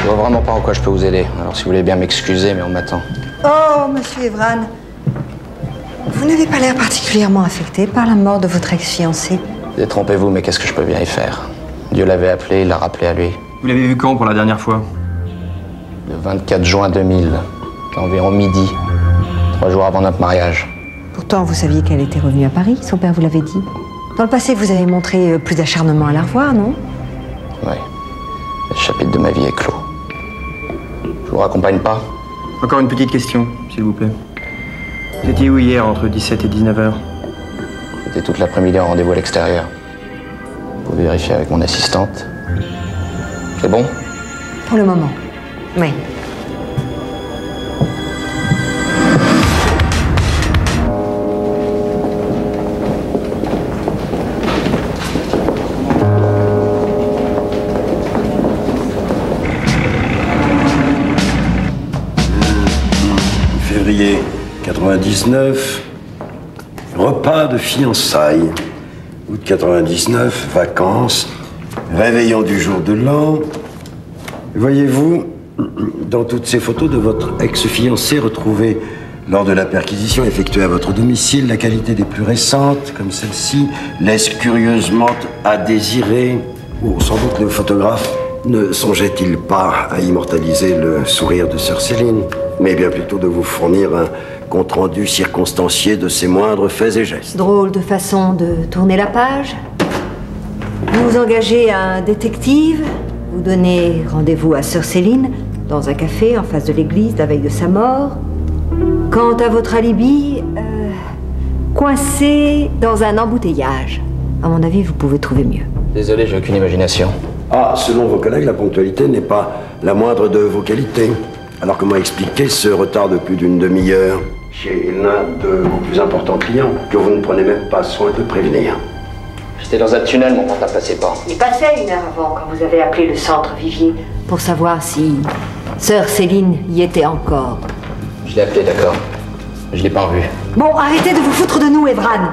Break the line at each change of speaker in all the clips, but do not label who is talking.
Je vois vraiment pas en quoi je peux vous aider. Alors si vous voulez bien m'excuser, mais on m'attend.
Oh, monsieur Evran. Vous n'avez pas l'air particulièrement affecté par la mort de votre ex-fiancé.
Détrompez-vous, mais qu'est-ce que je peux bien y faire? Dieu l'avait appelé, il l'a rappelé à lui.
Vous l'avez vu quand pour la dernière fois?
Le 24 juin 2000, à environ midi, 3 jours avant notre mariage.
Pourtant, vous saviez qu'elle était revenue à Paris, son père vous l'avait dit. Dans le passé, vous avez montré plus d'acharnement à la revoir, non?
Oui. Le chapitre de ma vie est clos. Je vous raccompagne pas?
Encore une petite question, s'il vous plaît. Vous étiez où hier entre 17 et 19h?
J'étais toute l'après-midi en rendez-vous à l'extérieur. Vous pouvez vérifier avec mon assistante. C'est bon?
Pour le moment, oui.
Février 99, repas de fiançailles. Août 99, vacances, réveillon du jour de l'an. Voyez-vous, dans toutes ces photos de votre ex-fiancé retrouvées lors de la perquisition effectuée à votre domicile, la qualité des plus récentes, comme celle-ci, laisse curieusement à désirer. Oh, sans doute le photographe ne songeait-il pas à immortaliser le sourire de sœur Céline, mais bien plutôt de vous fournir un compte-rendu circonstancié de ses moindres faits et gestes.
Drôle de façon de tourner la page. Vous engagez un détective, vous donnez rendez-vous à sœur Céline dans un café en face de l'église la veille de sa mort. Quant à votre alibi, coincé dans un embouteillage. À mon avis, vous pouvez trouver mieux.
Désolé, j'ai aucune imagination.
Ah, selon vos collègues, la ponctualité n'est pas la moindre de vos qualités. Alors comment expliquer ce retard de plus d'une demi-heure chez l'un de vos plus importants clients que vous ne prenez même pas soin de prévenir?
J'étais dans un tunnel, mon portable passait pas.
Il passait 1 heure avant quand vous avez appelé le centre Vivier pour savoir si sœur Céline y était encore.
Je l'ai appelé, d'accord. Je l'ai pas revu.
Bon, arrêtez de vous foutre de nous, Evran.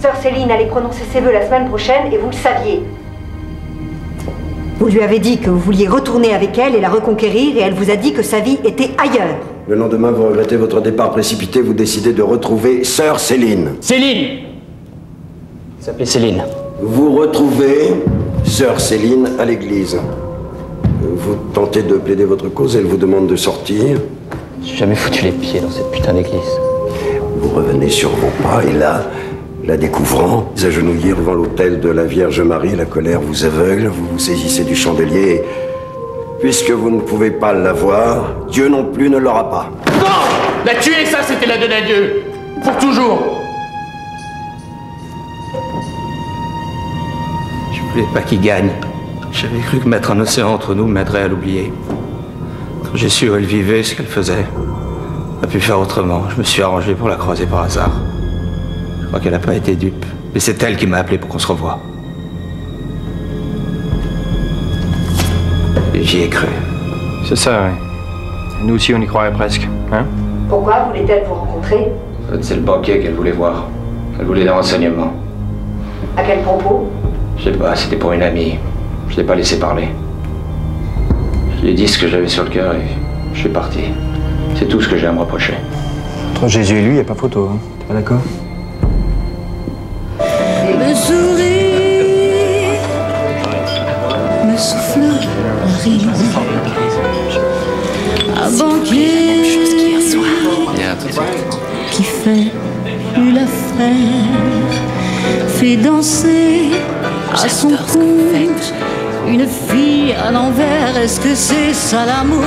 Sœur Céline allait prononcer ses vœux la semaine prochaine et vous le saviez. Vous lui avez dit que vous vouliez retourner avec elle et la reconquérir et elle vous a dit que sa vie était ailleurs.
Le lendemain, vous regrettez votre départ précipité, vous décidez de retrouver sœur Céline.
Céline! Elle s'appelait Céline.
Vous retrouvez sœur Céline à l'église. Vous tentez de plaider votre cause, elle vous demande de sortir.
J'ai jamais foutu les pieds dans cette putain d'église.
Vous revenez sur vos pas et là, la découvrant, vous agenouillez devant l'autel de la Vierge Marie, la colère vous aveugle, vous vous saisissez du chandelier et, puisque vous ne pouvez pas l'avoir, Dieu non plus ne l'aura pas.
Non! La tuer, ça, c'était la donner à Dieu. Pour toujours.
Je voulais pas qu'il gagne. J'avais cru que mettre un océan entre nous m'aiderait à l'oublier. Quand j'ai su où elle vivait, ce qu'elle faisait, on a pu faire autrement. Je me suis arrangé pour la croiser par hasard. Je crois qu'elle n'a pas été dupe. Mais c'est elle qui m'a appelé pour qu'on se revoie. Et j'y ai cru.
C'est ça, oui. Nous aussi, on y croirait presque, hein?
Pourquoi voulait-elle vous rencontrer?
En fait, c'est le banquier qu'elle voulait voir. Elle voulait des renseignements.
À quel propos?
Je sais pas, c'était pour une amie. Je l'ai pas laissé parler. Je lui ai dit ce que j'avais sur le cœur et je suis parti. C'est tout ce que j'ai à me reprocher.
Entre Jésus et lui, il n'y a pas photo, hein? T'es pas d'accord?
Me sourit, me souffle un rire. Un banquier qui fait plus l'affaire, fait danser à son compte une fille à l'envers. Est-ce que c'est ça l'amour?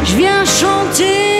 Je viens chanter